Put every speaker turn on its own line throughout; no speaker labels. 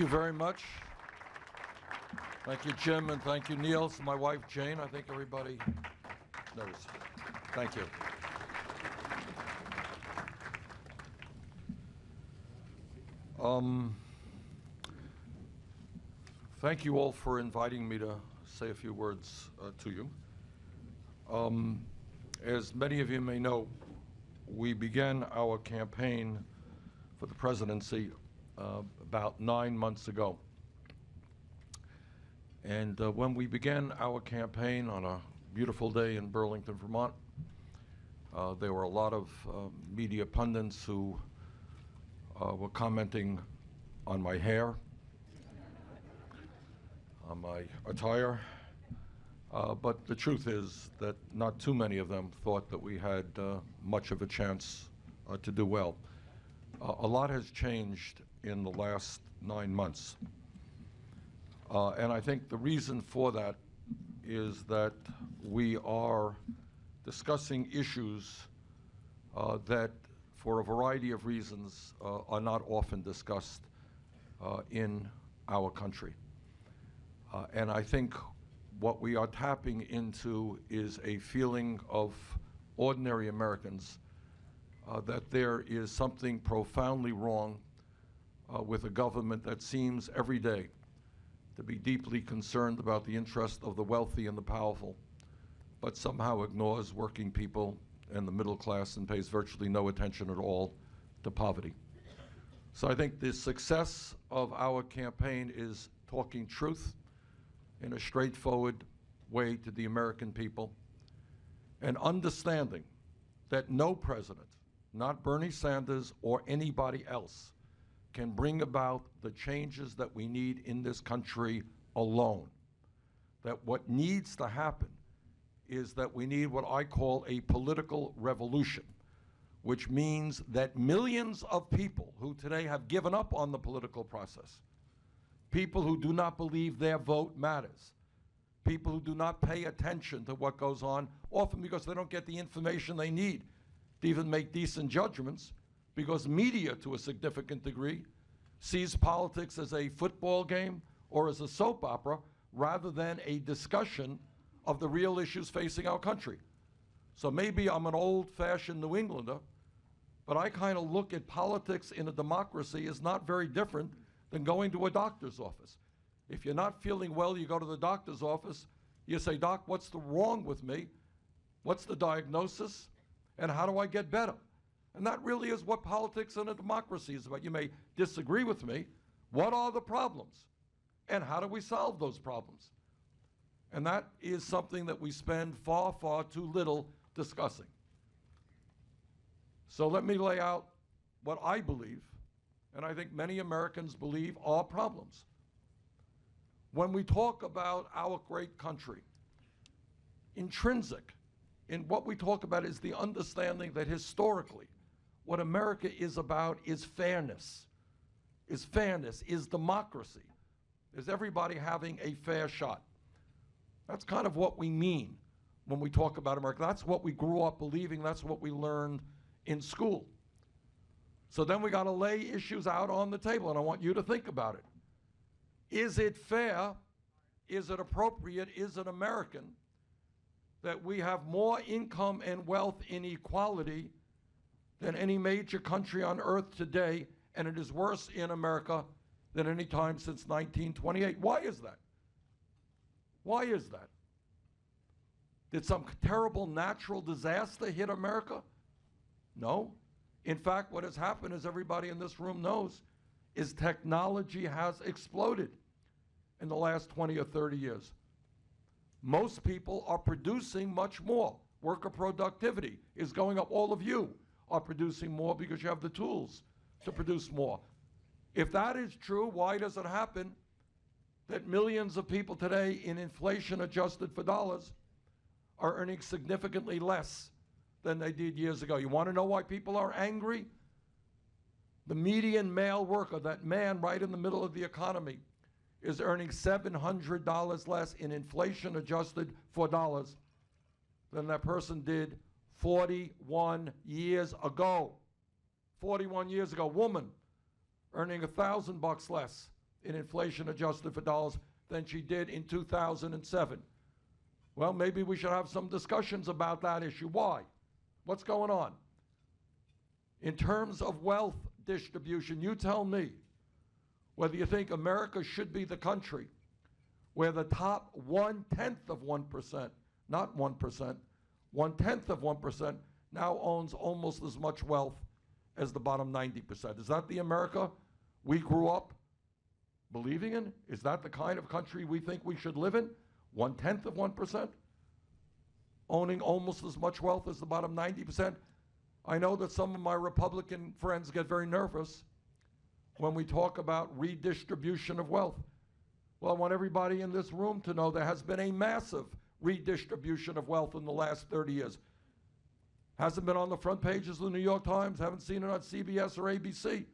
Thank you very much. Thank you, Jim, and thank you, Neil. My wife, Jane, I think everybody knows. Thank you. Thank you all for inviting me to say a few words to you. As many of you may know, we began our campaign for the presidency about 9 months ago. And when we began our campaign on a beautiful day in Burlington, Vermont, there were a lot of media pundits who were commenting on my hair, on my attire, but the truth is that not too many of them thought that we had much of a chance to do well. A lot has changed in the last 9 months. And I think the reason for that is that we are discussing issues that, for a variety of reasons, are not often discussed in our country. And I think what we are tapping into is a feeling of ordinary Americans that there is something profoundly wrong with a government that seems every day to be deeply concerned about the interest of the wealthy and the powerful, but somehow ignores working people and the middle class and pays virtually no attention at all to poverty. So I think the success of our campaign is talking truth in a straightforward way to the American people and understanding that no president, not Bernie Sanders or anybody else, can bring about the changes that we need in this country alone. That what needs to happen is that we need what I call a political revolution, which means that millions of people who today have given up on the political process, people who do not believe their vote matters, people who do not pay attention to what goes on, often because they don't get the information they need to even make decent judgments, because media, to a significant degree, sees politics as a football game or as a soap opera rather than a discussion of the real issues facing our country. So maybe I'm an old-fashioned New Englander, but I kind of look at politics in a democracy as not very different than going to a doctor's office. If you're not feeling well, you go to the doctor's office, you say, "Doc, what's wrong with me? What's the diagnosis? And how do I get better?" And that really is what politics in a democracy is about. You may disagree with me. What are the problems? And how do we solve those problems? And that is something that we spend far, far too little discussing. So let me lay out what I believe, and I think many Americans believe, are problems. When we talk about our great country, intrinsic in what we talk about is the understanding that historically, what America is about is fairness, is democracy, is everybody having a fair shot. That's kind of what we mean when we talk about America. That's what we grew up believing, that's what we learned in school. So then we gotta lay issues out on the table, and I want you to think about it. Is it fair? Is it appropriate? Is it American that we have more income and wealth inequality than any major country on earth today, and it is worse in America than any time since 1928. Why is that? Why is that? Did some terrible natural disaster hit America? No. In fact, what has happened, as everybody in this room knows, is technology has exploded in the last 20 or 30 years. Most people are producing much more. Worker productivity is going up. All of you are producing more because you have the tools to produce more. If that is true, why does it happen that millions of people today, in inflation adjusted for dollars, are earning significantly less than they did years ago? You want to know why people are angry? The median male worker, that man right in the middle of the economy, is earning $700 less in inflation adjusted for dollars than that person did 41 years ago. 41 years ago, woman earning $1,000 less in inflation adjusted for dollars than she did in 2007. Well, maybe we should have some discussions about that issue. Why? What's going on? In terms of wealth distribution, you tell me whether you think America should be the country where the top 1/10 of 1%, not 1%, 1/10 of 1% now owns almost as much wealth as the bottom 90%. Is that the America we grew up believing in? Is that the kind of country we think we should live in? 1/10 of 1%? Owning almost as much wealth as the bottom 90%? I know that some of my Republican friends get very nervous when we talk about redistribution of wealth. Well, I want everybody in this room to know there has been a massive redistribution of wealth in the last 30 years. Hasn't been on the front pages of the New York Times, haven't seen it on CBS or ABC.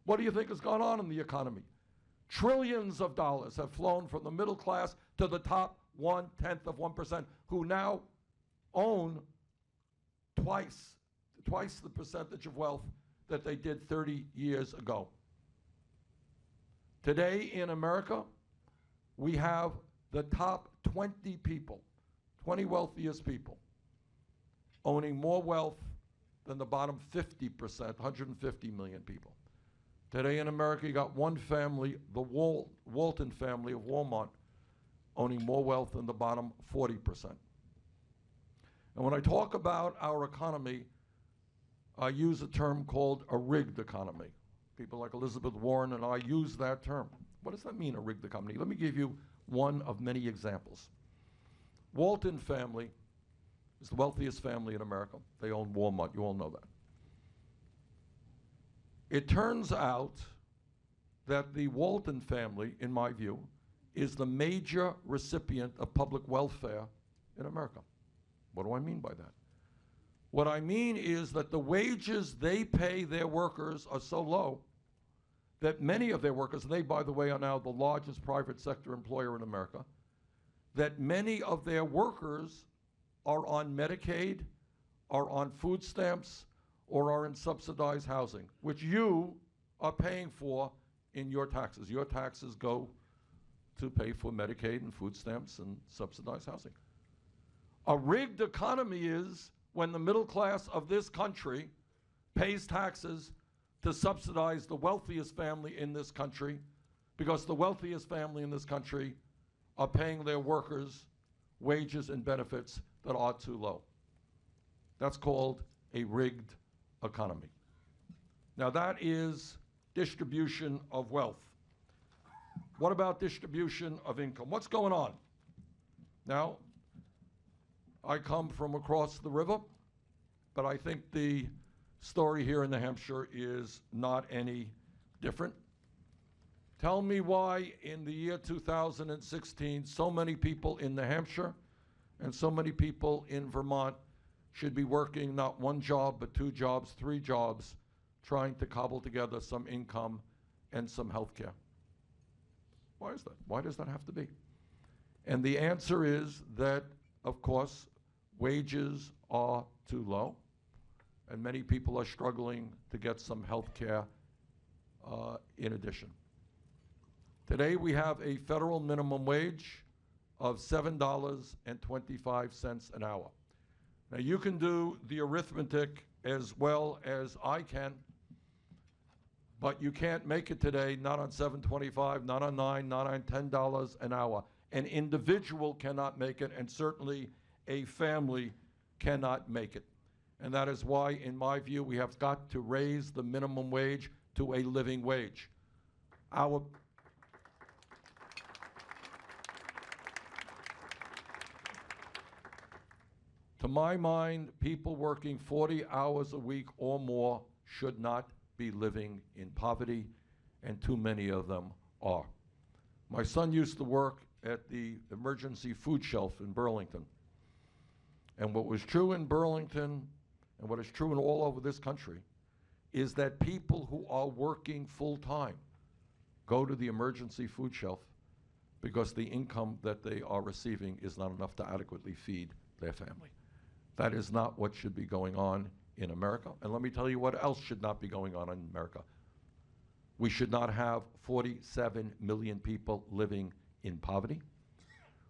What do you think has gone on in the economy? Trillions of dollars have flown from the middle class to the top 1/10 of 1%, who now own twice the percentage of wealth that they did 30 years ago. Today in America, we have the top 20 people, 20 wealthiest people, owning more wealth than the bottom 50%, 150 million people. Today in America, you got one family, the Walton family of Walmart, owning more wealth than the bottom 40%. And when I talk about our economy, I use a term called a rigged economy. People like Elizabeth Warren and I use that term. What does that mean, a rigged economy? Let me give you one of many examples. Walton family is the wealthiest family in America. They own Walmart. You all know that. It turns out that the Walton family, in my view, is the major recipient of public welfare in America. What do I mean by that? What I mean is that the wages they pay their workers are so low that many of their workers, and they, by the way, are now the largest private sector employer in America, that many of their workers are on Medicaid, are on food stamps, or are in subsidized housing, which you are paying for in your taxes. Your taxes go to pay for Medicaid and food stamps and subsidized housing. A rigged economy is when the middle class of this country pays taxes to subsidize the wealthiest family in this country, because the wealthiest family in this country are paying their workers wages and benefits that are too low. That's called a rigged economy. Now that is distribution of wealth. What about distribution of income? What's going on? Now, I come from across the river, but I think the story here in New Hampshire is not any different. Tell me why in the year 2016 so many people in New Hampshire and so many people in Vermont should be working not one job but 2 jobs, 3 jobs, trying to cobble together some income and some health care. Why is that? Why does that have to be? And the answer is that, of course, wages are too low, and many people are struggling to get some health care in addition. Today we have a federal minimum wage of $7.25 an hour. Now you can do the arithmetic as well as I can, but you can't make it today, not on $7.25, not on $9, not on $10 an hour. An individual cannot make it, and certainly a family cannot make it. And that is why, in my view, we have got to raise the minimum wage to a living wage. To my mind, people working 40 hours a week or more should not be living in poverty, and too many of them are. My son used to work at the emergency food shelf in Burlington. And what was true in Burlington, and what is true in all over this country, is that people who are working full-time go to the emergency food shelf because the income that they are receiving is not enough to adequately feed their family. That is not what should be going on in America. And let me tell you what else should not be going on in America. We should not have 47 million people living in poverty.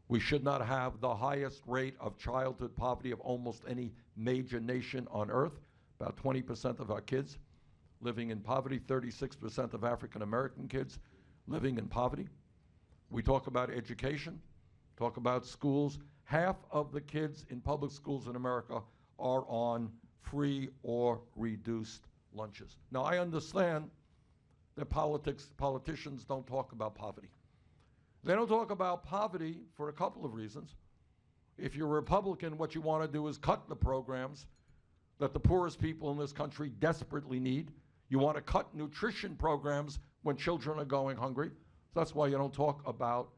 We should not have the highest rate of childhood poverty of almost any major nation on earth. About 20% of our kids living in poverty, 36% of African American kids living in poverty. We talk about education, talk about schools. Half of the kids in public schools in America are on free or reduced lunches. Now, I understand that politicians don't talk about poverty. They don't talk about poverty for a couple of reasons. If you're a Republican, what you want to do is cut the programs that the poorest people in this country desperately need. You want to cut nutrition programs when children are going hungry. So that's why you don't talk about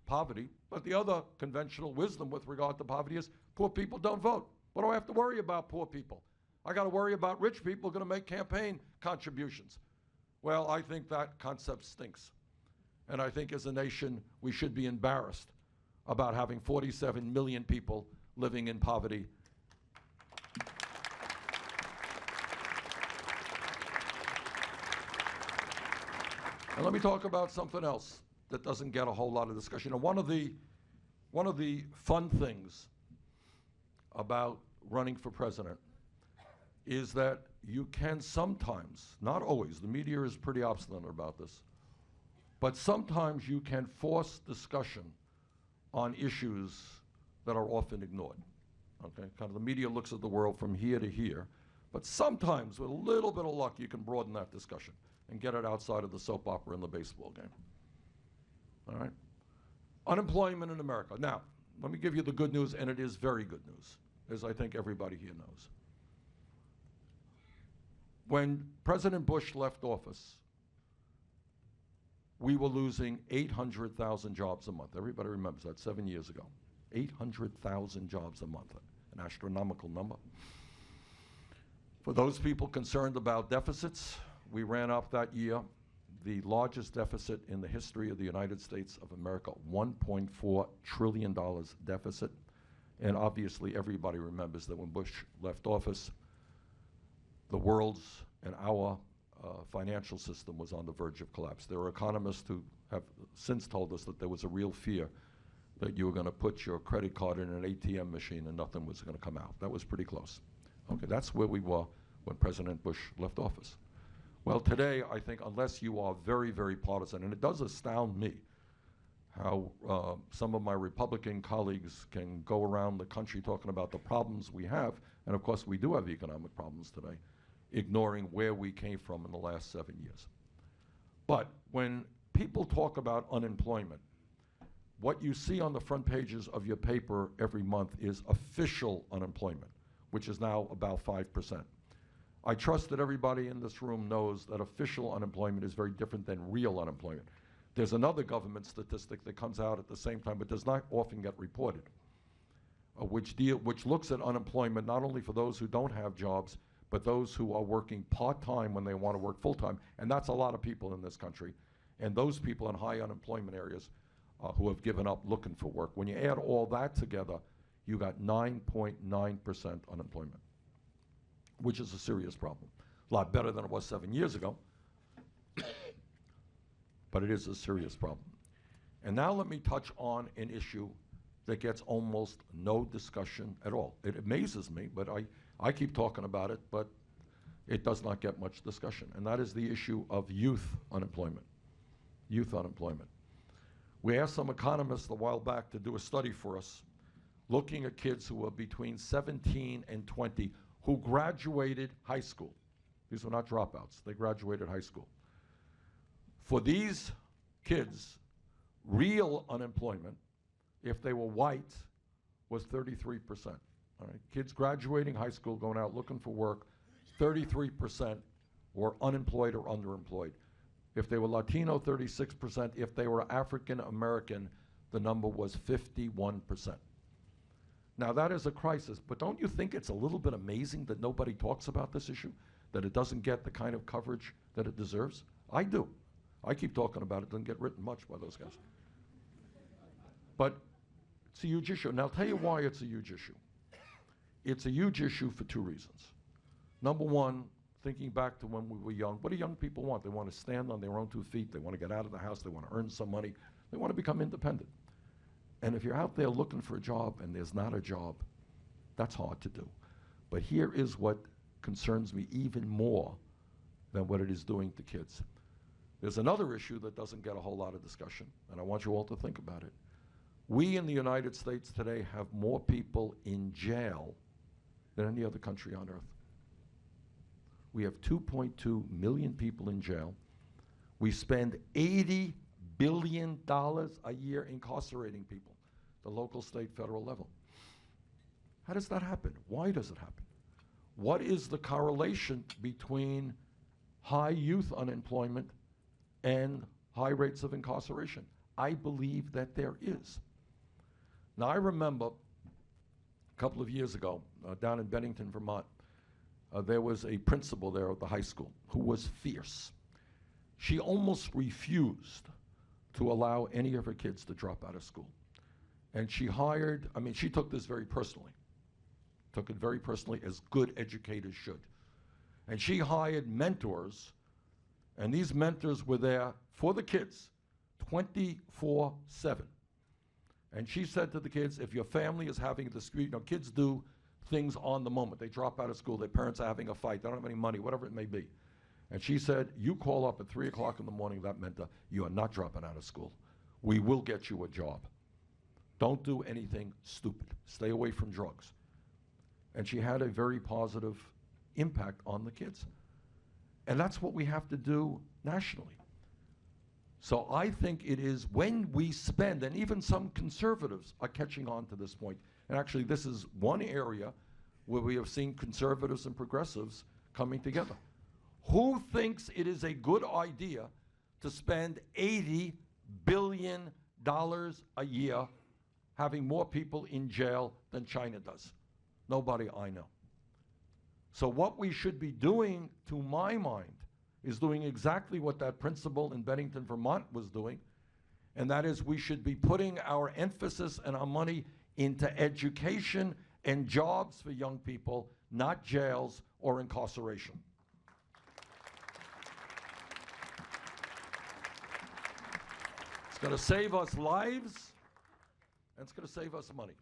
poverty. But the other conventional wisdom with regard to poverty is poor people don't vote. What do I have to worry about poor people? I got to worry about rich people going to make campaign contributions. Well, I think that concept stinks. And I think as a nation, we should be embarrassed about having 47 million people living in poverty. And let me talk about something else that doesn't get a whole lot of discussion. And one of the fun things about running for president is that you can sometimes, not always, the media is pretty obstinate about this, but sometimes you can force discussion on issues that are often ignored. Okay, kind of the media looks at the world from here to here, but sometimes with a little bit of luck you can broaden that discussion and get it outside of the soap opera and the baseball game. All right? Unemployment in America. Now, let me give you the good news, and it is very good news, as I think everybody here knows. When President Bush left office, we were losing 800,000 jobs a month. Everybody remembers that, 7 years ago. 800,000 jobs a month, an astronomical number. For those people concerned about deficits, we ran up that year the largest deficit in the history of the United States of America, $1.4 trillion deficit. And obviously everybody remembers that when Bush left office, the world's and our financial system was on the verge of collapse. There are economists who have since told us that there was a real fear that you were going to put your credit card in an ATM machine and nothing was going to come out. That was pretty close. Okay, that's where we were when President Bush left office. Well, today, I think unless you are very, very partisan, and it does astound me how some of my Republican colleagues can go around the country talking about the problems we have, and of course we do have economic problems today, ignoring where we came from in the last 7 years. But when people talk about unemployment, what you see on the front pages of your paper every month is official unemployment, which is now about 5%. I trust that everybody in this room knows that official unemployment is very different than real unemployment. There's another government statistic that comes out at the same time, but does not often get reported, which looks at unemployment not only for those who don't have jobs, but those who are working part-time when they want to work full-time, and that's a lot of people in this country, and those people in high unemployment areas who have given up looking for work. When you add all that together, you got 9.9% unemployment, which is a serious problem. A lot better than it was 7 years ago, but it is a serious problem. And now let me touch on an issue that gets almost no discussion at all. It amazes me, but I keep talking about it, but it does not get much discussion, and that is the issue of youth unemployment. Youth unemployment. We asked some economists a while back to do a study for us, looking at kids who were between 17 and 20 who graduated high school. These were not dropouts, they graduated high school. For these kids, real unemployment, if they were white, was 33%. All right? Kids graduating high school, going out looking for work, 33% were unemployed or underemployed. If they were Latino, 36%. If they were African American, the number was 51%. Now that is a crisis, but don't you think it's a little bit amazing that nobody talks about this issue, that it doesn't get the kind of coverage that it deserves? I do. I keep talking about it, doesn't get written much by those guys. But it's a huge issue, and I'll tell you why it's a huge issue. It's a huge issue for two reasons. Number one, thinking back to when we were young, what do young people want? They want to stand on their own 2 feet. They want to get out of the house. They want to earn some money. They want to become independent. And if you're out there looking for a job and there's not a job, that's hard to do. But here is what concerns me even more than what it is doing to kids. There's another issue that doesn't get a whole lot of discussion, and I want you all to think about it. We in the United States today have more people in jail than any other country on earth. We have 2.2 million people in jail. We spend $80 billion a year incarcerating people, the local, state, federal level. How does that happen? Why does it happen? What is the correlation between high youth unemployment and high rates of incarceration? I believe that there is. Now, I remember a couple of years ago, down in Bennington, Vermont, there was a principal there at the high school who was fierce. She almost refused to allow any of her kids to drop out of school. And she hired, she took this very personally. Took it very personally, as good educators should. And she hired mentors, and these mentors were there for the kids 24/7. And she said to the kids, if your family is having a dispute, kids do things on the moment. They drop out of school, their parents are having a fight, they don't have any money, whatever it may be. And she said, you call up at 3 o'clock in the morning, that mentor, you are not dropping out of school. We will get you a job. Don't do anything stupid. Stay away from drugs. And she had a very positive impact on the kids. And that's what we have to do nationally. So I think it is when we spend, and even some conservatives are catching on to this point, and actually this is one area where we have seen conservatives and progressives coming together. Who thinks it is a good idea to spend $80 billion a year having more people in jail than China does? Nobody I know. So what we should be doing, to my mind, is doing exactly what that principal in Bennington, Vermont was doing, and that is we should be putting our emphasis and our money into education and jobs for young people, not jails or incarceration. It's going to save us lives, and it's going to save us money.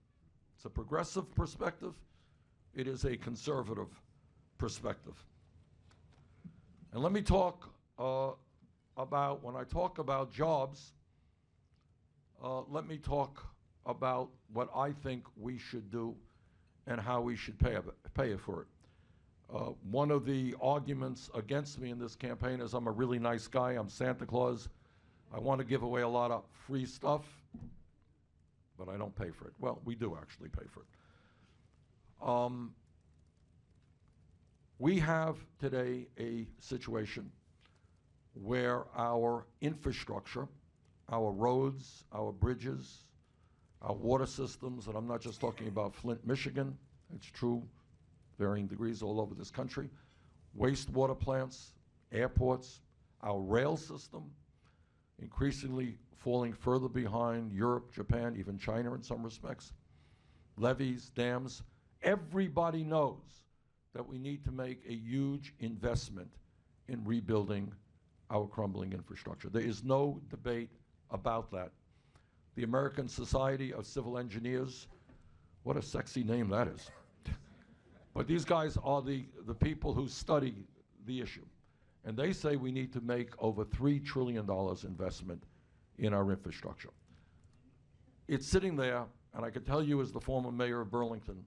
It's a progressive perspective. It is a conservative perspective. And let me talk about, when I talk about jobs, let me talk about what I think we should do and how we should pay for it. One of the arguments against me in this campaign is I'm a really nice guy, I'm Santa Claus, I want to give away a lot of free stuff, but I don't pay for it. Well, we do actually pay for it. We have today a situation where our infrastructure, our roads, our bridges, our water systems, and I'm not just talking about Flint, Michigan, it's true, varying degrees all over this country, wastewater plants, airports, our rail system, increasingly falling further behind Europe, Japan, even China in some respects, levees, dams. Everybody knows that we need to make a huge investment in rebuilding our crumbling infrastructure. There is no debate about that. The American Society of Civil Engineers, what a sexy name that is. But these guys are the people who study the issue. And they say we need to make over $3 trillion investment in our infrastructure. It's sitting there, and I can tell you as the former mayor of Burlington,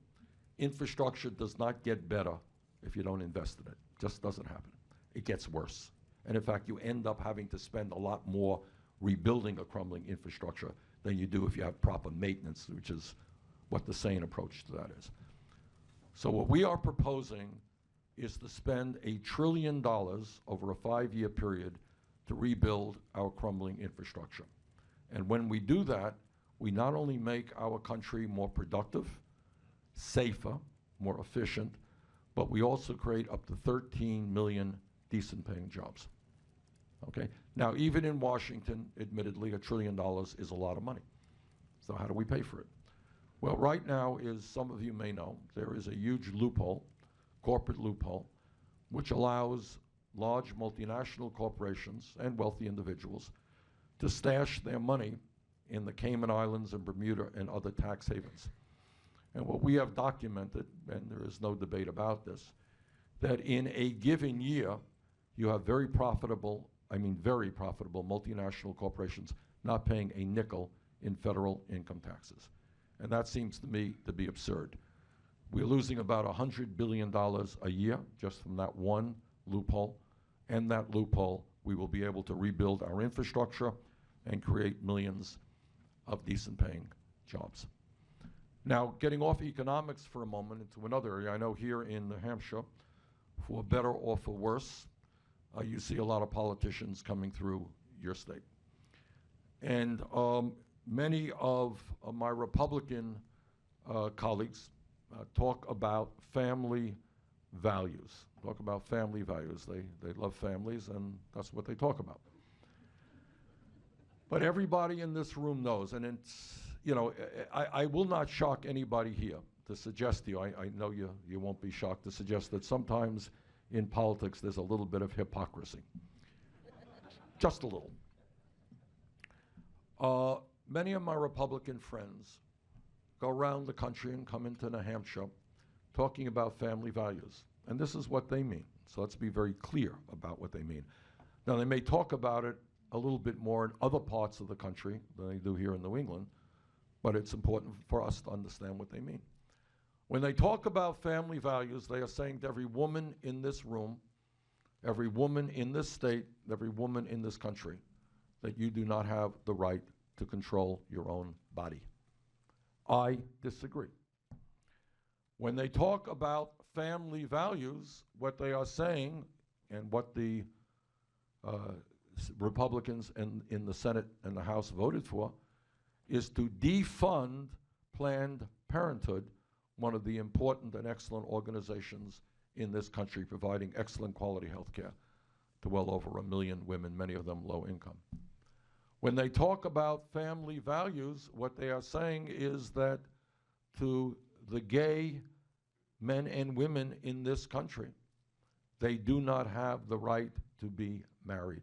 infrastructure does not get better if you don't invest in it. It just doesn't happen. It gets worse. And in fact, you end up having to spend a lot more rebuilding a crumbling infrastructure than you do if you have proper maintenance, which is what the sane approach to that is. So what we are proposing is to spend $1 trillion over a 5-year period to rebuild our crumbling infrastructure. And when we do that, we not only make our country more productive, safer, more efficient, but we also create up to 13 million decent paying jobs. Okay? Now, even in Washington, admittedly, $1 trillion is a lot of money. So how do we pay for it? Well, right now, as some of you may know, there is a huge loophole, corporate loophole, which allows large multinational corporations and wealthy individuals to stash their money in the Cayman Islands and Bermuda and other tax havens. And what we have documented, and there is no debate about this, that in a given year, you have very profitable multinational corporations not paying a nickel in federal income taxes. And that seems to me to be absurd. We're losing about $100 billion a year just from that one loophole. And that loophole, we will be able to rebuild our infrastructure and create millions of decent paying jobs. Now, getting off economics for a moment into another area, I know here in New Hampshire, for better or for worse, you see a lot of politicians coming through your state. And many of my Republican colleagues talk about family values. Talk about family values. They love families, and that's what they talk about. But everybody in this room knows, and it's, you know, I will not shock anybody here to suggest to you, I know you won't be shocked to suggest that sometimes in politics there's a little bit of hypocrisy. Just a little. Many of my Republican friends go around the country and come into New Hampshire talking about family values. And this is what they mean. So let's be very clear about what they mean. Now, they may talk about it a little bit more in other parts of the country than they do here in New England, but it's important for us to understand what they mean. When they talk about family values, they are saying to every woman in this room, every woman in this state, every woman in this country, that you do not have the right to control your own body. I disagree. When they talk about family values, what they are saying, and what the Republicans in the Senate and the House voted for, is to defund Planned Parenthood, one of the important and excellent organizations in this country, providing excellent quality health care to well over 1 million women, many of them low income. When they talk about family values, what they are saying is that to the gay men and women in this country, they do not have the right to be married.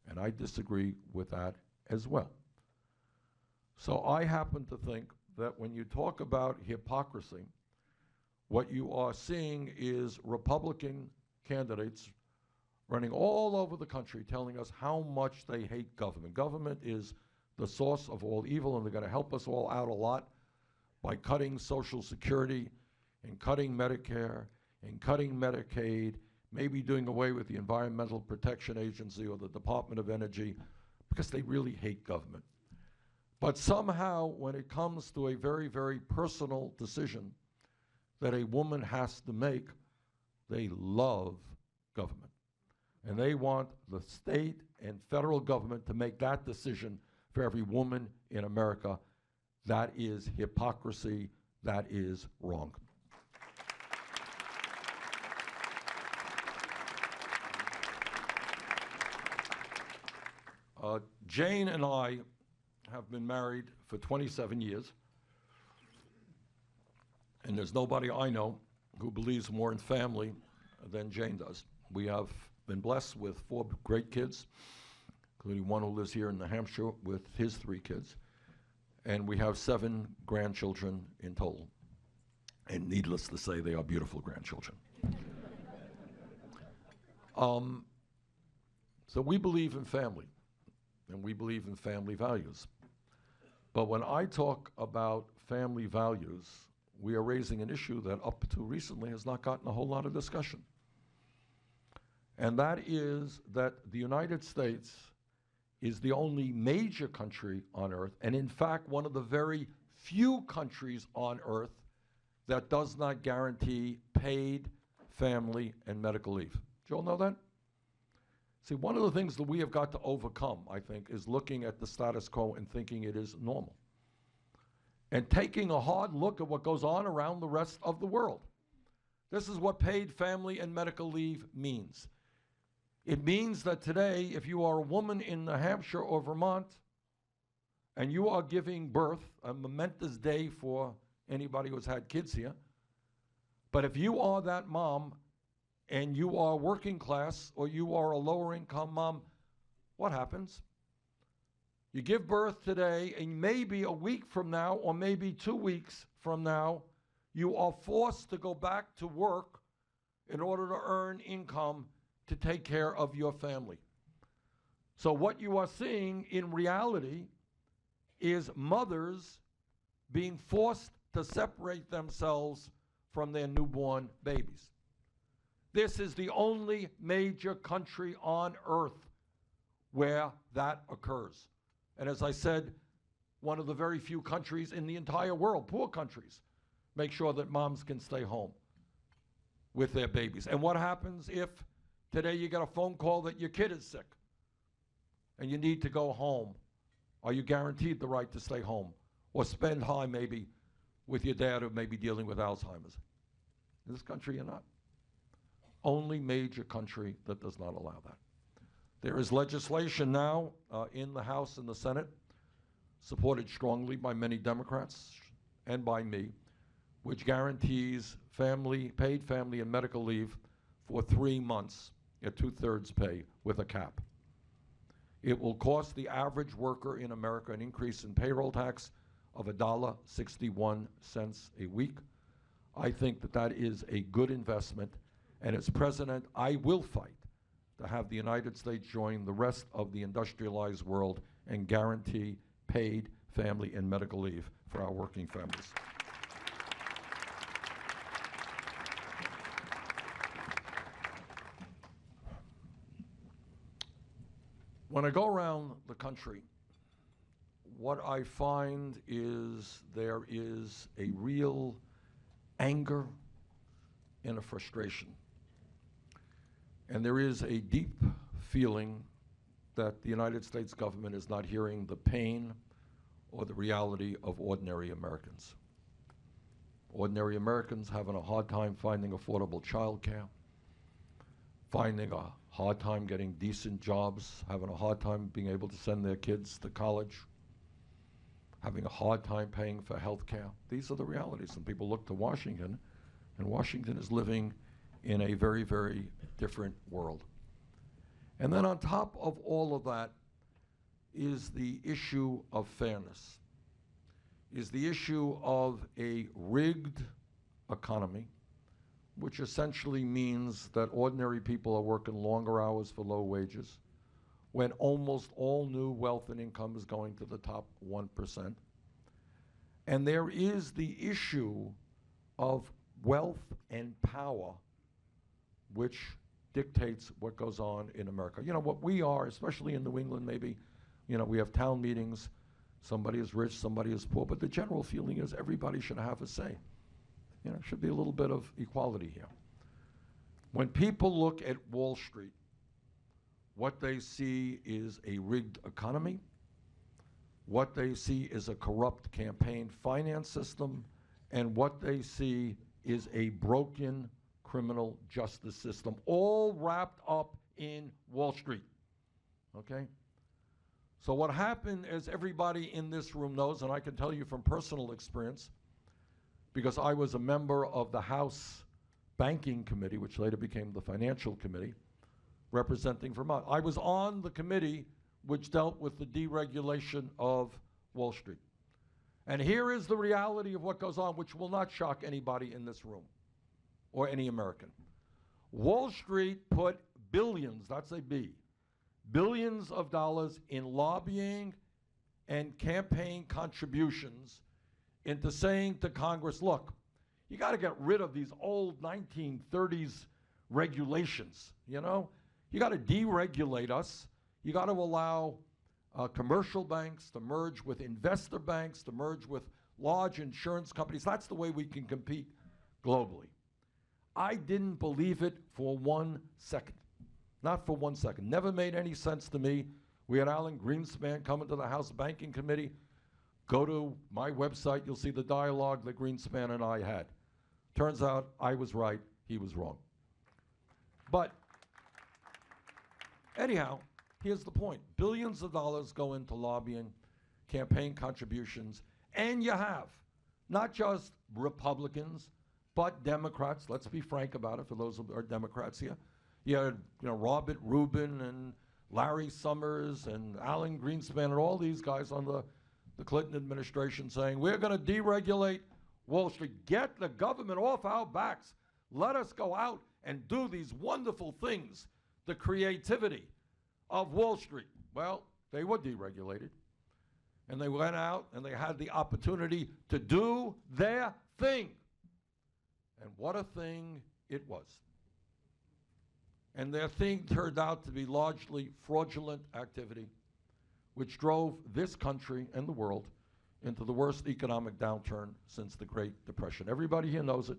And I disagree with that as well. So I happen to think that when you talk about hypocrisy, what you are seeing is Republican candidates running all over the country telling us how much they hate government. Government is the source of all evil, and they're going to help us all out a lot by cutting Social Security and cutting Medicare and cutting Medicaid, maybe doing away with the Environmental Protection Agency or the Department of Energy, because they really hate government. But somehow, when it comes to a very, very personal decision that a woman has to make, they love government. And they want the state and federal government to make that decision for every woman in America. That is hypocrisy. That is wrong. Jane and I have been married for 27 years, and there's nobody I know who believes more in family than Jane does. We have been blessed with 4 great kids, including one who lives here in New Hampshire with his 3 kids, and we have 7 grandchildren in total. And needless to say, they are beautiful grandchildren. So we believe in family, and we believe in family values. But when I talk about family values, we are raising an issue that up to recently has not gotten a whole lot of discussion. And that is that the United States is the only major country on earth, and in fact, one of the very few countries on earth that does not guarantee paid family and medical leave. Do you all know that? See, one of the things that we have got to overcome, I think, is looking at the status quo and thinking it is normal. And taking a hard look at what goes on around the rest of the world. This is what paid family and medical leave means. It means that today, if you are a woman in New Hampshire or Vermont, and you are giving birth, a momentous day for anybody who's had kids here, but if you are that mom, and you are working class or you are a lower income mom, what happens? You give birth today, and maybe a week from now, or maybe 2 weeks from now, you are forced to go back to work in order to earn income to take care of your family. So what you are seeing in reality is mothers being forced to separate themselves from their newborn babies. This is the only major country on earth where that occurs. And as I said, one of the very few countries in the entire world, poor countries, make sure that moms can stay home with their babies. And what happens if today you get a phone call that your kid is sick and you need to go home? Are you guaranteed the right to stay home or spend time maybe with your dad who may be dealing with Alzheimer's? In this country, you're not. Only major country that does not allow that. There is legislation now in the House and the Senate, supported strongly by many Democrats and by me, which guarantees paid family and medical leave for 3 months at 2/3 pay with a cap. It will cost the average worker in America an increase in payroll tax of $1.61 a week. I think that that is a good investment, and as president, I will fight to have the United States join the rest of the industrialized world and guarantee paid family and medical leave for our working families. When I go around the country, what I find is there is a real anger and a frustration. And there is a deep feeling that the United States government is not hearing the pain or the reality of ordinary Americans. Ordinary Americans having a hard time finding affordable child care, finding a hard time getting decent jobs, having a hard time being able to send their kids to college, having a hard time paying for health care. These are the realities, and people look to Washington, and Washington is living in a very, very different world. And then on top of all of that is the issue of fairness, is the issue of a rigged economy, which essentially means that ordinary people are working longer hours for low wages, when almost all new wealth and income is going to the top 1%. And there is the issue of wealth and power, which dictates what goes on in America. You know, what we are, especially in New England maybe, you know, we have town meetings, somebody is rich, somebody is poor, but the general feeling is everybody should have a say. You know, should be a little bit of equality here. When people look at Wall Street, what they see is a rigged economy. What they see is a corrupt campaign finance system. And what they see is a broken criminal justice system, all wrapped up in Wall Street, okay? So what happened, as everybody in this room knows, and I can tell you from personal experience, because I was a member of the House Banking Committee, which later became the Financial Committee, representing Vermont. I was on the committee which dealt with the deregulation of Wall Street. And here is the reality of what goes on, which will not shock anybody in this room or any American. Wall Street put billions, that's a B, billions of dollars in lobbying and campaign contributions into saying to Congress, look, you got to get rid of these old 1930s regulations, you know? You got to deregulate us. You got to allow commercial banks to merge with investor banks, to merge with large insurance companies. That's the way we can compete globally. I didn't believe it for 1 second. Not for 1 second. Never made any sense to me. We had Alan Greenspan coming to the House Banking Committee. Go to my website, you'll see the dialogue that Greenspan and I had. Turns out I was right, he was wrong. But anyhow, here's the point. Billions of dollars go into lobbying, campaign contributions, and you have not just Republicans, but Democrats, let's be frank about it for those who are Democrats here. You had Robert Rubin and Larry Summers and Alan Greenspan and all these guys on the Clinton administration saying, we're going to deregulate Wall Street. Get the government off our backs. Let us go out and do these wonderful things, the creativity of Wall Street. Well, they were deregulated. And they went out and they had the opportunity to do their thing. And what a thing it was. And their thing turned out to be largely fraudulent activity, which drove this country and the world into the worst economic downturn since the Great Depression. Everybody here knows it.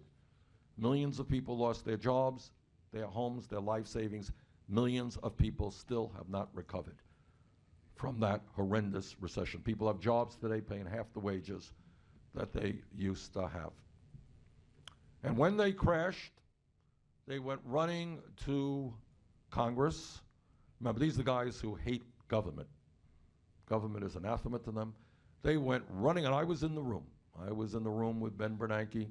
Millions of people lost their jobs, their homes, their life savings. Millions of people still have not recovered from that horrendous recession. People have jobs today paying half the wages that they used to have. And when they crashed, they went running to Congress. Remember, these are the guys who hate government. Government is anathema to them. They went running, and I was in the room. I was in the room with Ben Bernanke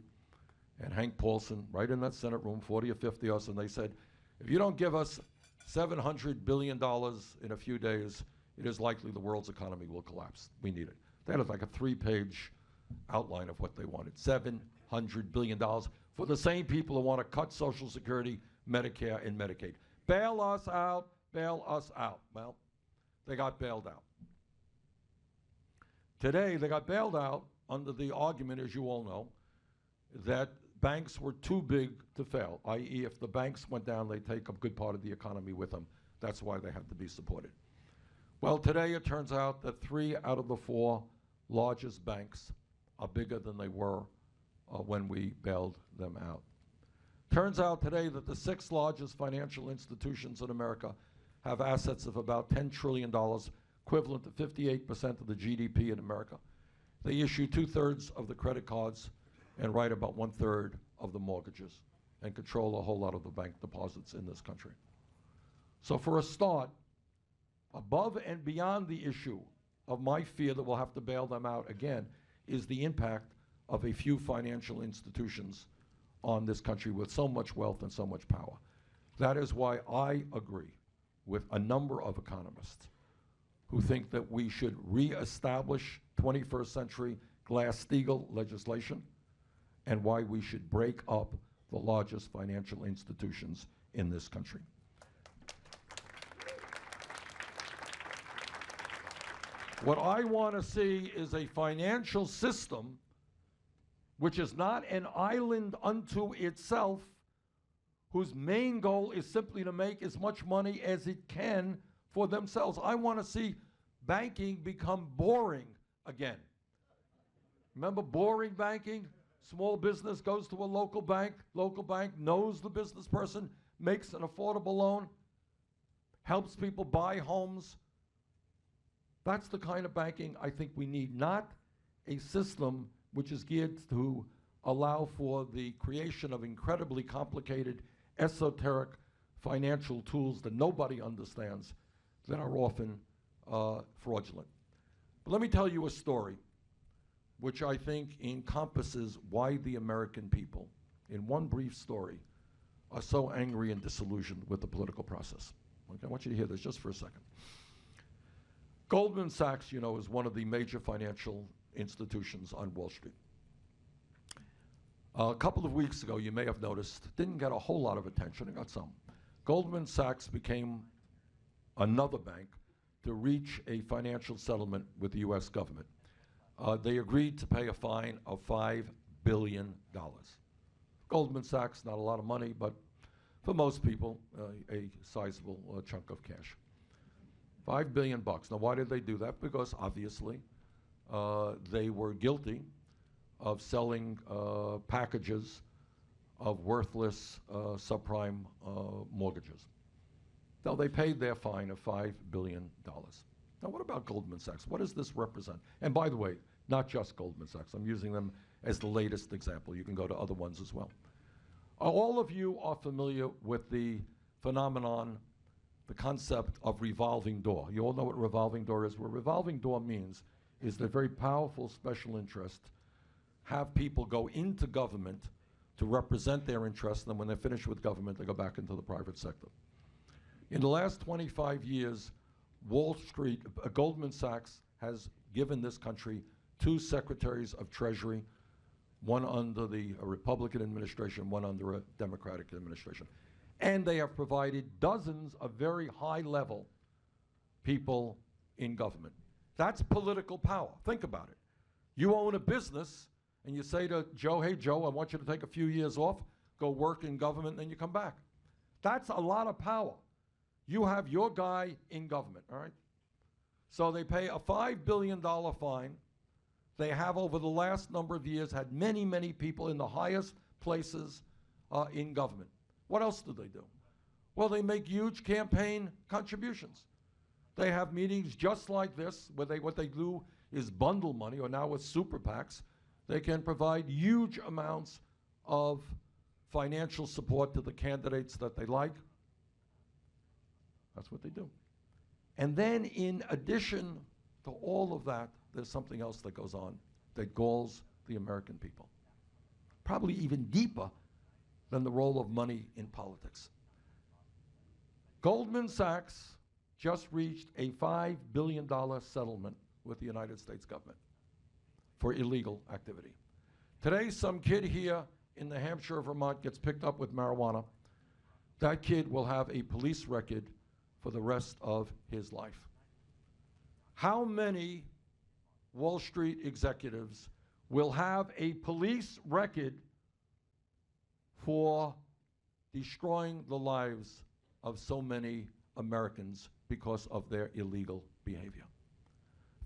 and Hank Paulson, right in that Senate room, 40 or 50 of us, and they said, if you don't give us $700 billion in a few days, it is likely the world's economy will collapse. We need it. They had like a 3-page outline of what they wanted. $700 billion for the same people who want to cut Social Security, Medicare, and Medicaid. Bail us out, bail us out. Well, they got bailed out. Today, they got bailed out under the argument, as you all know, that banks were too big to fail, i.e. if the banks went down, they take a good part of the economy with them. That's why they had to be supported. Well, today it turns out that 3 out of the 4 largest banks are bigger than they were when we bailed them out. Turns out today that the 6 largest financial institutions in America have assets of about $10 trillion, equivalent to 58% of the GDP in America. They issue 2/3 of the credit cards and write about 1/3 of the mortgages and control a whole lot of the bank deposits in this country. So for a start, above and beyond the issue of my fear that we'll have to bail them out again, is the impact of a few financial institutions on this country with so much wealth and so much power. That is why I agree with a number of economists who think that we should reestablish 21st century Glass-Steagall legislation and why we should break up the largest financial institutions in this country. What I want to see is a financial system which is not an island unto itself, whose main goal is simply to make as much money as it can for themselves. I want to see banking become boring again. Remember boring banking? Small business goes to a local bank knows the business person, makes an affordable loan, helps people buy homes. That's the kind of banking I think we need, not a system which is geared to allow for the creation of incredibly complicated, esoteric financial tools that nobody understands that are often fraudulent. But let me tell you a story which I think encompasses why the American people, in one brief story, are so angry and disillusioned with the political process. Okay, I want you to hear this just for a second. Goldman Sachs, you know, is one of the major financial institutions on Wall Street. A couple of weeks ago, you may have noticed, didn't get a whole lot of attention, it got some. Goldman Sachs became another bank to reach a financial settlement with the US government. They agreed to pay a fine of $5 billion. Goldman Sachs, not a lot of money, but for most people, a sizable chunk of cash. $5 billion. Now, why did they do that? Because obviously they were guilty of selling packages of worthless subprime mortgages. Now, they paid their fine of $5 billion. Now, what about Goldman Sachs? What does this represent? And by the way, not just Goldman Sachs. I'm using them as the latest example. You can go to other ones as well. All of you are familiar with the phenomenon, the concept of revolving door. You all know what a revolving door is. What a revolving door means is that very powerful special interest have people go into government to represent their interests, and then when they're finished with government, they go back into the private sector. In the last 25 years, Wall Street, Goldman Sachs has given this country 2 secretaries of Treasury, one under the Republican administration, one under a Democratic administration. And they have provided dozens of very high-level people in government. That's political power. Think about it. You own a business, and you say to Joe, hey, Joe, I want you to take a few years off, go work in government, and then you come back. That's a lot of power. You have your guy in government, all right? So they pay a $5 billion fine. They have, over the last number of years, had many, many people in the highest places in government. What else do they do? Well, they make huge campaign contributions. They have meetings just like this, where what they do is bundle money, or now with super PACs, they can provide huge amounts of financial support to the candidates that they like. That's what they do. And then in addition to all of that, there's something else that goes on that galls the American people. Probably even deeper than the role of money in politics. Goldman Sachs just reached a $5 billion settlement with the United States government for illegal activity. Today, some kid here in New Hampshire or Vermont gets picked up with marijuana. That kid will have a police record for the rest of his life. How many Wall Street executives will have a police record for destroying the lives of so many Americans because of their illegal behavior?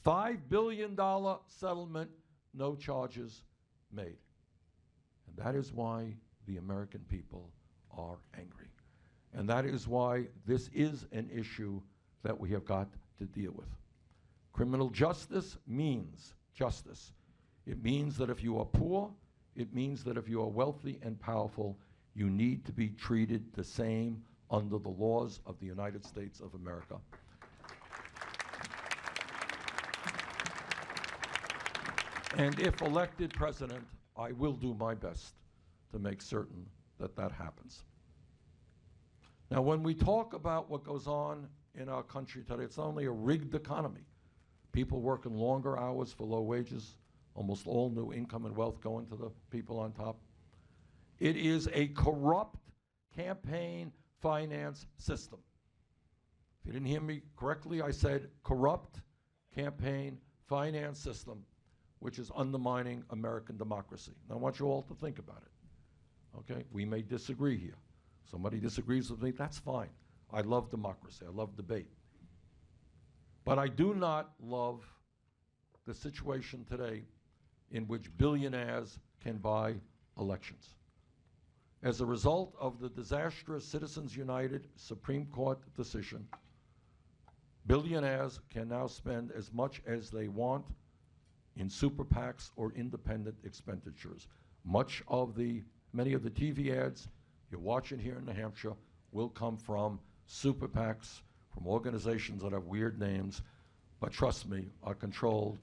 $5 billion settlement, no charges made. And that is why the American people are angry. And that is why this is an issue that we have got to deal with. Criminal justice means justice. It means that if you are poor, it means that if you are wealthy and powerful, you need to be treated the same under the laws of the United States of America. And if elected president, I will do my best to make certain that that happens. Now, when we talk about what goes on in our country today, it's not only a rigged economy. People working longer hours for low wages, almost all new income and wealth going to the people on top. It is a corrupt campaign finance system. If you didn't hear me correctly, I said corrupt campaign finance system, which is undermining American democracy. Now, I want you all to think about it, okay? We may disagree here. Somebody disagrees with me, that's fine. I love democracy, I love debate. But I do not love the situation today in which billionaires can buy elections. As a result of the disastrous Citizens United Supreme Court decision, billionaires can now spend as much as they want in super PACs or independent expenditures. Many of the TV ads you're watching here in New Hampshire will come from super PACs, from organizations that have weird names, but trust me, are controlled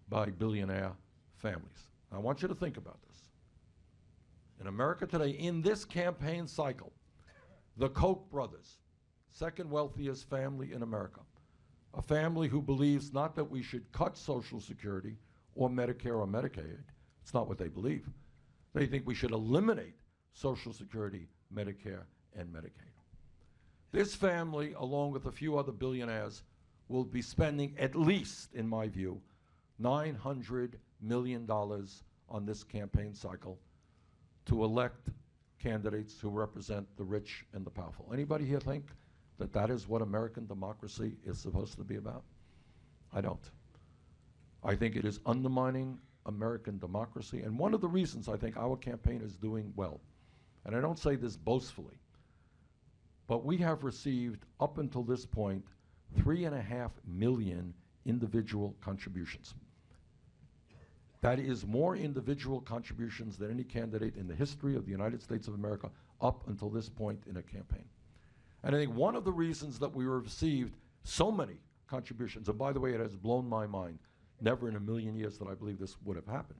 by billionaire families. I want you to think about this. In America today, in this campaign cycle, the Koch brothers, second wealthiest family in America, a family who believes not that we should cut Social Security or Medicare or Medicaid. It's not what they believe. They think we should eliminate Social Security, Medicare, and Medicaid. This family, along with a few other billionaires, will be spending at least, in my view, $900 million on this campaign cycle to elect candidates who represent the rich and the powerful. Anybody here think that that is what American democracy is supposed to be about? I don't. I think it is undermining American democracy, and one of the reasons I think our campaign is doing well, and I don't say this boastfully, but we have received, up until this point, 3.5 million individual contributions. That is more individual contributions than any candidate in the history of the United States of America up until this point in a campaign. And I think one of the reasons that we received so many contributions, and by the way, it has blown my mind, never in a million years that I believe this would have happened.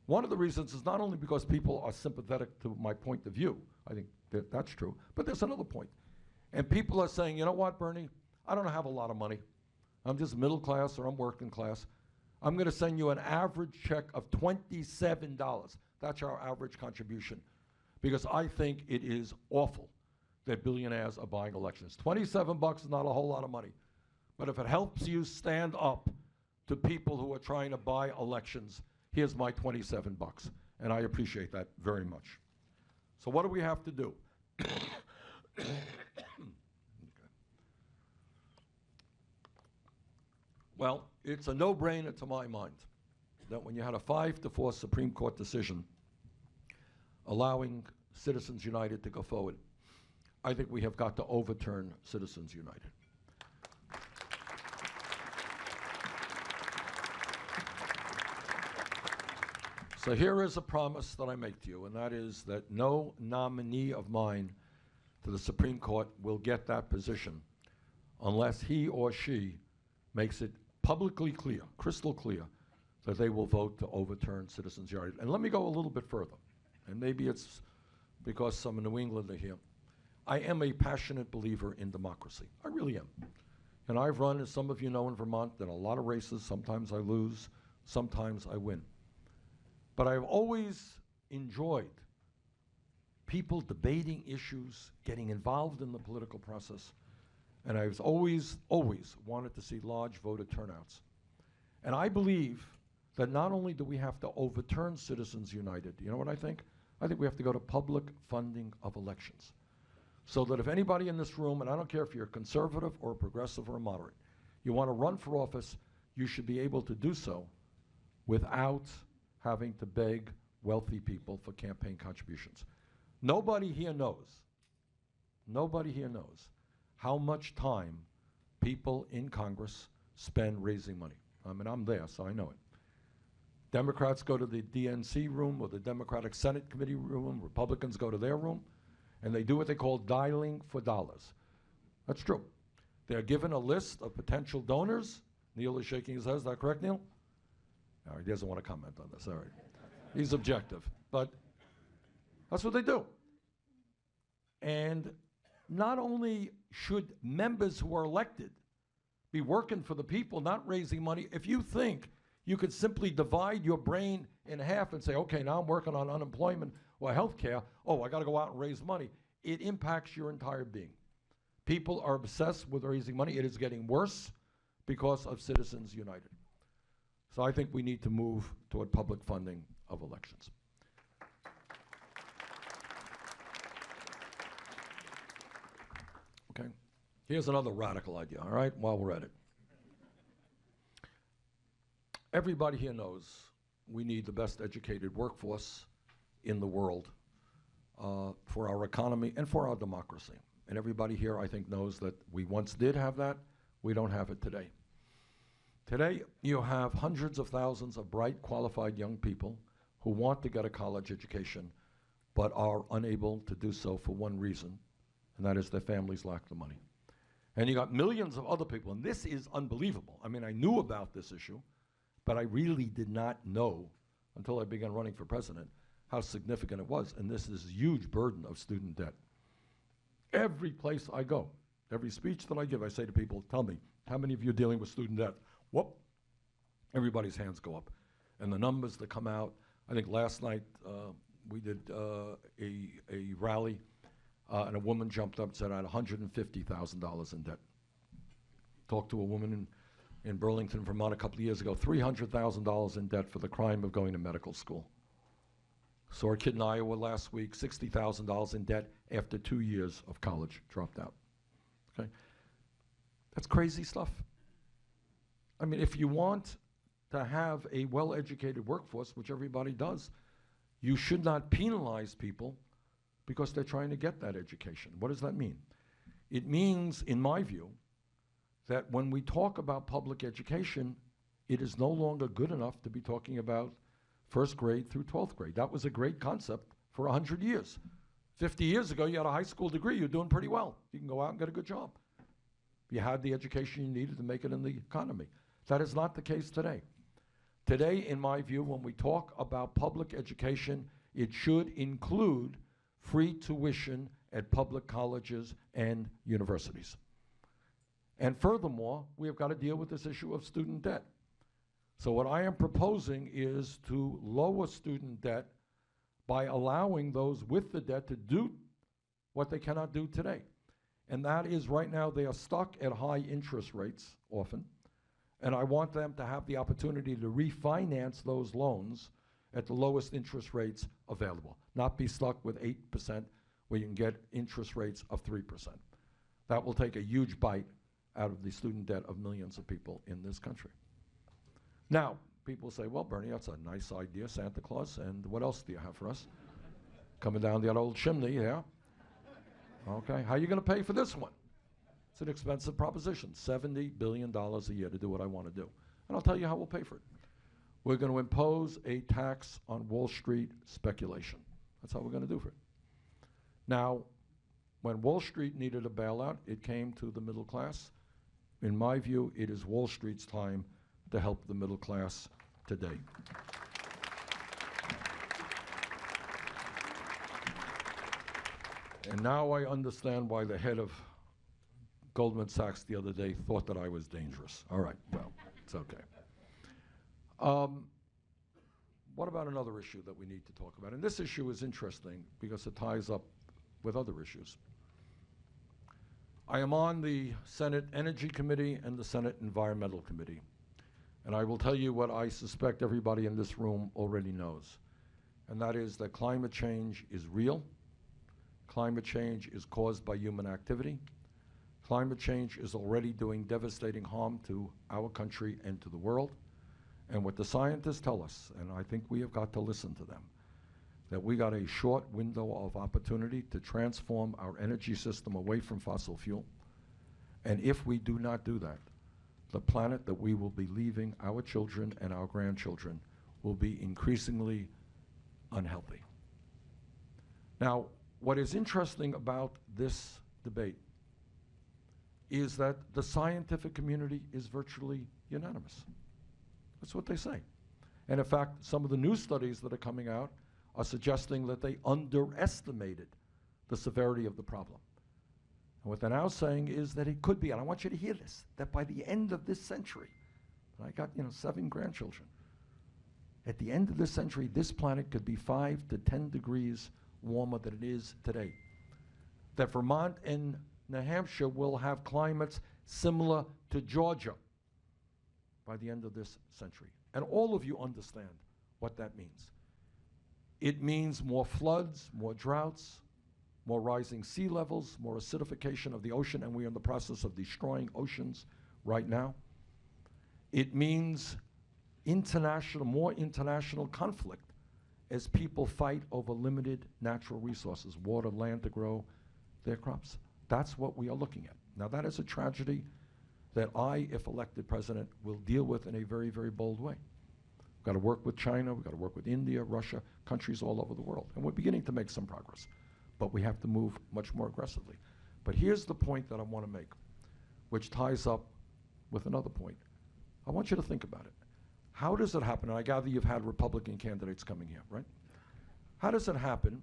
One of the reasons is not only because people are sympathetic to my point of view, I think that's true, but there's another point. And people are saying, you know what, Bernie, I don't have a lot of money. I'm just middle class or I'm working class. I'm going to send you an average check of $27. That's our average contribution. Because I think it is awful that billionaires are buying elections. $27 is not a whole lot of money. But if it helps you stand up to people who are trying to buy elections, here's my $27. And I appreciate that very much. So what do we have to do? Okay. Well, it's a no-brainer to my mind that when you had a 5-4 Supreme Court decision allowing Citizens United to go forward, I think we have got to overturn Citizens United. So here is a promise that I make to you, and that is that no nominee of mine to the Supreme Court will get that position unless he or she makes it publicly clear, crystal clear, that they will vote to overturn Citizens United. And let me go a little bit further, and maybe it's because some New England are here. I am a passionate believer in democracy. I really am. And I've run, as some of you know, in Vermont, in a lot of races. Sometimes I lose, sometimes I win. But I've always enjoyed people debating issues, getting involved in the political process. And I've always wanted to see large voter turnouts. And I believe that not only do we have to overturn Citizens United, you know what I think? I think we have to go to public funding of elections. So that if anybody in this room, and I don't care if you're a conservative or a progressive or a moderate, you want to run for office, you should be able to do so without having to beg wealthy people for campaign contributions. Nobody here knows how much time people in Congress spend raising money. I mean, I'm there, so I know it. Democrats go to the DNC room or the Democratic Senate Committee room, Republicans go to their room, and they do what they call dialing for dollars. That's true. They're given a list of potential donors. Neil is shaking his head. Is that correct, Neil? All right, he doesn't want to comment on this. All right. He's objective. But that's what they do. And not only should members who are elected be working for the people, not raising money, if you think you could simply divide your brain in half and say, okay, now I'm working on unemployment or health care, oh, I got to go out and raise money, it impacts your entire being. People are obsessed with raising money. It is getting worse because of Citizens United. So I think we need to move toward public funding of elections. Okay, here's another radical idea, all right, while we're at it. Everybody here knows we need the best educated workforce in the world for our economy and for our democracy. And everybody here, I think, knows that we once did have that. We don't have it today. Today, you have hundreds of thousands of bright, qualified young people who want to get a college education but are unable to do so for one reason, and that is their families lack the money. And you got millions of other people, and this is unbelievable. I mean, I knew about this issue, but I really did not know until I began running for president how significant it was. And this is a huge burden of student debt. Every place I go, every speech that I give, I say to people, tell me, how many of you are dealing with student debt? Whoop, everybody's hands go up. And the numbers that come out, I think last night we did a rally, and a woman jumped up and said I had $150,000 in debt. Talked to a woman in Burlington, Vermont a couple of years ago, $300,000 in debt for the crime of going to medical school. Saw a kid in Iowa last week, $60,000 in debt after 2 years of college, dropped out. Okay, that's crazy stuff. I mean, if you want to have a well-educated workforce, which everybody does, you should not penalize people because they're trying to get that education. What does that mean? It means, in my view, that when we talk about public education, it is no longer good enough to be talking about first grade through 12th grade. That was a great concept for 100 years. 50 years ago, you had a high school degree, you're doing pretty well. You can go out and get a good job. You had the education you needed to make it in the economy. That is not the case today. Today, in my view, when we talk about public education, it should include free tuition at public colleges and universities. And furthermore, we have got to deal with this issue of student debt. So what I am proposing is to lower student debt by allowing those with the debt to do what they cannot do today. And that is, right now, they are stuck at high interest rates often. And I want them to have the opportunity to refinance those loans at the lowest interest rates available, not be stuck with 8% where you can get interest rates of 3%. That will take a huge bite out of the student debt of millions of people in this country. Now, people say, well, Bernie, that's a nice idea, Santa Claus, and what else do you have for us? Coming down that old chimney, yeah? Okay, how are you going to pay for this one? It's an expensive proposition, $70 billion a year to do what I want to do. And I'll tell you how we'll pay for it. We're going to impose a tax on Wall Street speculation. That's how we're going to do for it. Now, when Wall Street needed a bailout, it came to the middle class. In my view, it is Wall Street's time to help the middle class today. And now I understand why the head of Goldman Sachs the other day thought that I was dangerous. All right, well, it's okay. What about another issue that we need to talk about? And this issue is interesting because it ties up with other issues. I am on the Senate Energy Committee and the Senate Environmental Committee. And I will tell you what I suspect everybody in this room already knows. And that is that climate change is real. Climate change is caused by human activity. Climate change is already doing devastating harm to our country and to the world. And what the scientists tell us, and I think we have got to listen to them, that we got a short window of opportunity to transform our energy system away from fossil fuel. And if we do not do that, the planet that we will be leaving our children and our grandchildren will be increasingly unhealthy. Now, what is interesting about this debate is that the scientific community is virtually unanimous. That's what they say. And in fact, some of the new studies that are coming out are suggesting that they underestimated the severity of the problem. And what they're now saying is that it could be, and I want you to hear this, that by the end of this century, and I got 7 grandchildren, at the end of this century, this planet could be 5 to 10 degrees warmer than it is today. That Vermont and New Hampshire will have climates similar to Georgia by the end of this century. And all of you understand what that means. It means more floods, more droughts, more rising sea levels, more acidification of the ocean, and we are in the process of destroying oceans right now. It means more international conflict as people fight over limited natural resources, water, land to grow their crops. That's what we are looking at. Now, that is a tragedy that I, if elected president, will deal with in a very, very bold way. We've got to work with China, we've got to work with India, Russia, countries all over the world. And we're beginning to make some progress, but we have to move much more aggressively. But here's the point that I want to make, which ties up with another point. I want you to think about it. How does it happen? And I gather you've had Republican candidates coming here, right? How does it happen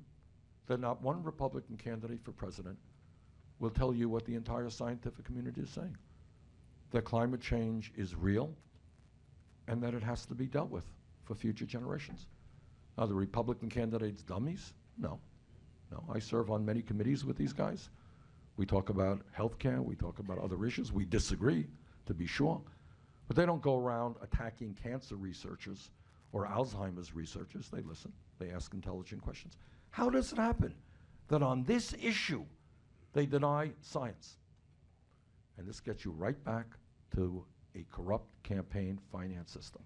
that not one Republican candidate for president will tell you what the entire scientific community is saying? That climate change is real and that it has to be dealt with for future generations. Are the Republican candidates dummies? No. No, I serve on many committees with these guys. We talk about health care, we talk about other issues. We disagree, to be sure. But they don't go around attacking cancer researchers or Alzheimer's researchers. They listen, they ask intelligent questions. How does it happen that on this issue, they deny science? And this gets you right back to a corrupt campaign finance system.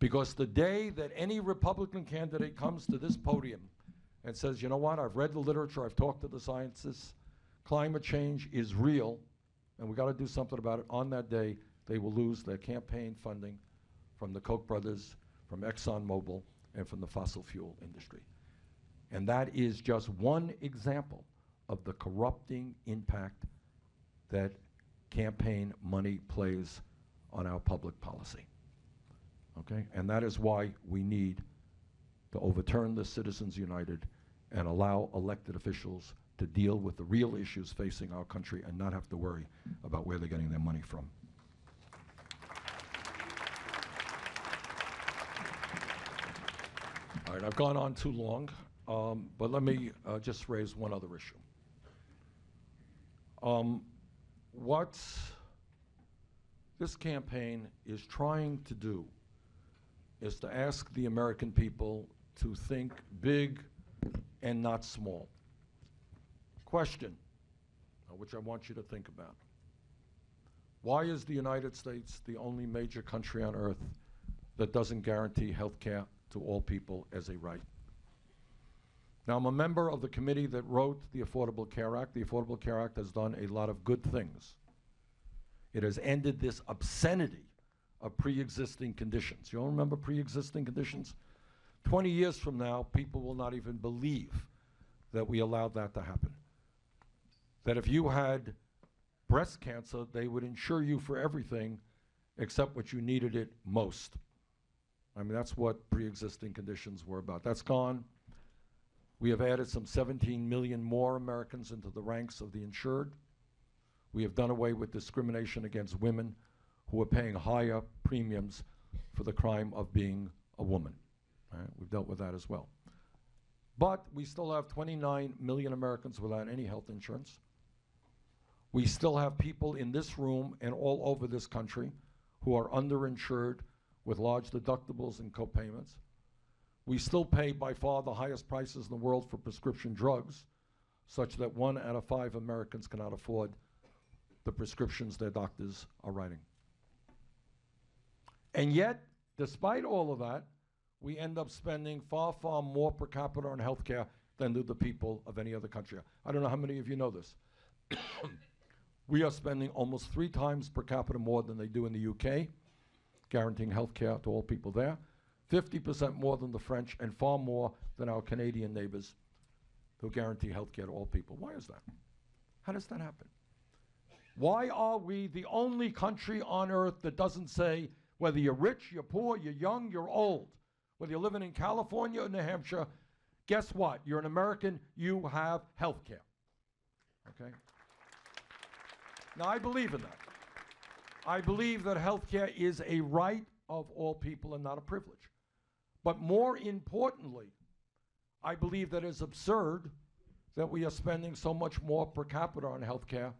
Because the day that any Republican candidate comes to this podium and says, you know what, I've read the literature, I've talked to the scientists, climate change is real, and we got to do something about it, on that day, they will lose their campaign funding from the Koch brothers, from ExxonMobil, and from the fossil fuel industry. And that is just one example of the corrupting impact that campaign money plays on our public policy. okay? And that is why we need to overturn the Citizens United and allow elected officials to deal with the real issues facing our country and not have to worry about where they're getting their money from. All right, I've gone on too long, but let me just raise one other issue. What this campaign is trying to do is to ask the American people to think big and not small. Question, which I want you to think about. Why is the United States the only major country on earth that doesn't guarantee health care to all people as a right? Now, I'm a member of the committee that wrote the Affordable Care Act. The Affordable Care Act has done a lot of good things. It has ended this obscenity of pre-existing conditions. You all remember pre-existing conditions? 20 years from now, people will not even believe that we allowed that to happen. That if you had breast cancer, they would insure you for everything except what you needed it most. I mean, that's what pre-existing conditions were about. That's gone. We have added some 17 million more Americans into the ranks of the insured. We have done away with discrimination against women who are paying higher premiums for the crime of being a woman. All right? We've dealt with that as well. But we still have 29 million Americans without any health insurance. We still have people in this room and all over this country who are underinsured with large deductibles and copayments. We still pay by far the highest prices in the world for prescription drugs, such that 1 out of 5 Americans cannot afford the prescriptions their doctors are writing. And yet, despite all of that, we end up spending far, far more per capita on health care than do the people of any other country. I don't know how many of you know this. We are spending almost 3 times per capita more than they do in the UK, guaranteeing health care to all people there, 50% more than the French, and far more than our Canadian neighbors who guarantee health care to all people. Why is that? How does that happen? Why are we the only country on earth that doesn't say whether you're rich, you're poor, you're young, you're old, whether you're living in California or New Hampshire, guess what? You're an American, you have health care. Okay? Now, I believe in that. I believe that health care is a right of all people and not a privilege. But more importantly, I believe that it's absurd that we are spending so much more per capita on health care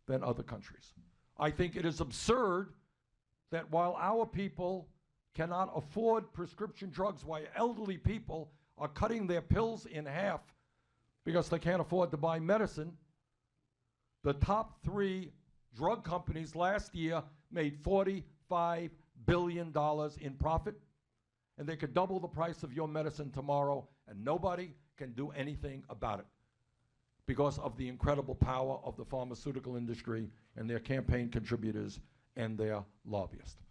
than other countries. I think it is absurd that while our people cannot afford prescription drugs, while elderly people are cutting their pills in half because they can't afford to buy medicine, the top 3 drug companies last year made $45 billion in profit, and they could double the price of your medicine tomorrow, and nobody can do anything about it because of the incredible power of the pharmaceutical industry and their campaign contributors and their lobbyists.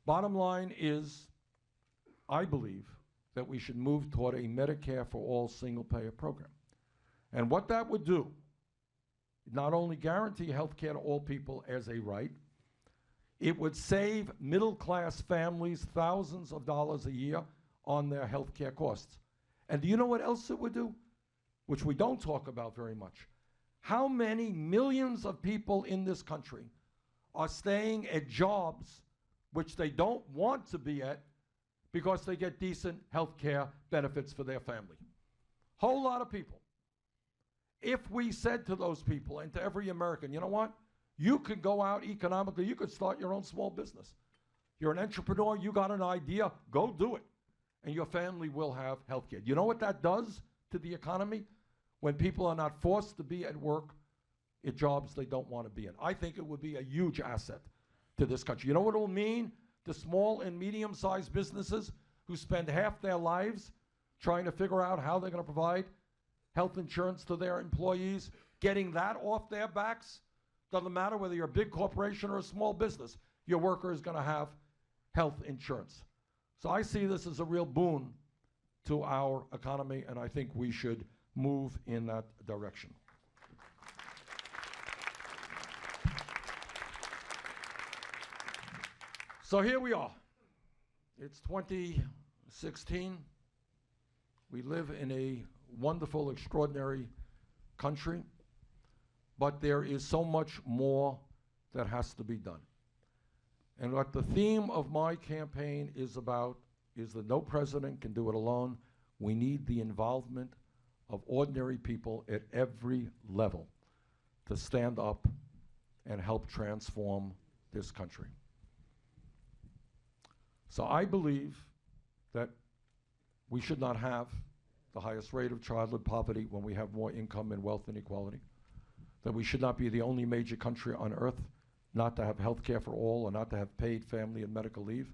Bottom line is, I believe that we should move toward a Medicare for all single-payer program. And what that would do, not only guarantee health care to all people as a right, it would save middle-class families thousands of dollars a year on their health care costs. And do you know what else it would do? Which we don't talk about very much. How many millions of people in this country are staying at jobs which they don't want to be at because they get decent health care benefits for their family? Whole lot of people. If we said to those people and to every American, you know what? You could go out economically, you could start your own small business. You're an entrepreneur, you got an idea, go do it. And your family will have health care. You know what that does to the economy? When people are not forced to be at work at jobs they don't want to be in. I think it would be a huge asset to this country. You know what it will mean to small and medium-sized businesses who spend half their lives trying to figure out how they're going to provide health insurance to their employees, getting that off their backs? Doesn't matter whether you're a big corporation or a small business, your worker is going to have health insurance. So I see this as a real boon to our economy, and I think we should move in that direction. So here we are. It's 2016. We live in a wonderful, extraordinary country, but there is so much more that has to be done. And what the theme of my campaign is about is that no president can do it alone. We need the involvement of ordinary people at every level to stand up and help transform this country. So I believe that we should not have the highest rate of childhood poverty when we have more income and wealth inequality, that we should not be the only major country on earth not to have health care for all or not to have paid family and medical leave,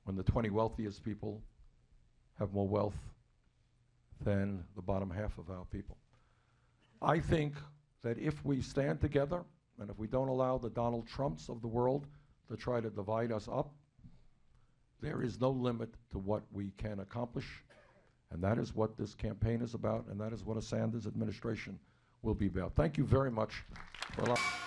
when the 20 wealthiest people have more wealth than the bottom half of our people. I think that if we stand together and if we don't allow the Donald Trumps of the world to try to divide us up, there is no limit to what we can accomplish. And that is what this campaign is about, and that is what a Sanders administration will be about. Thank you very much for allowing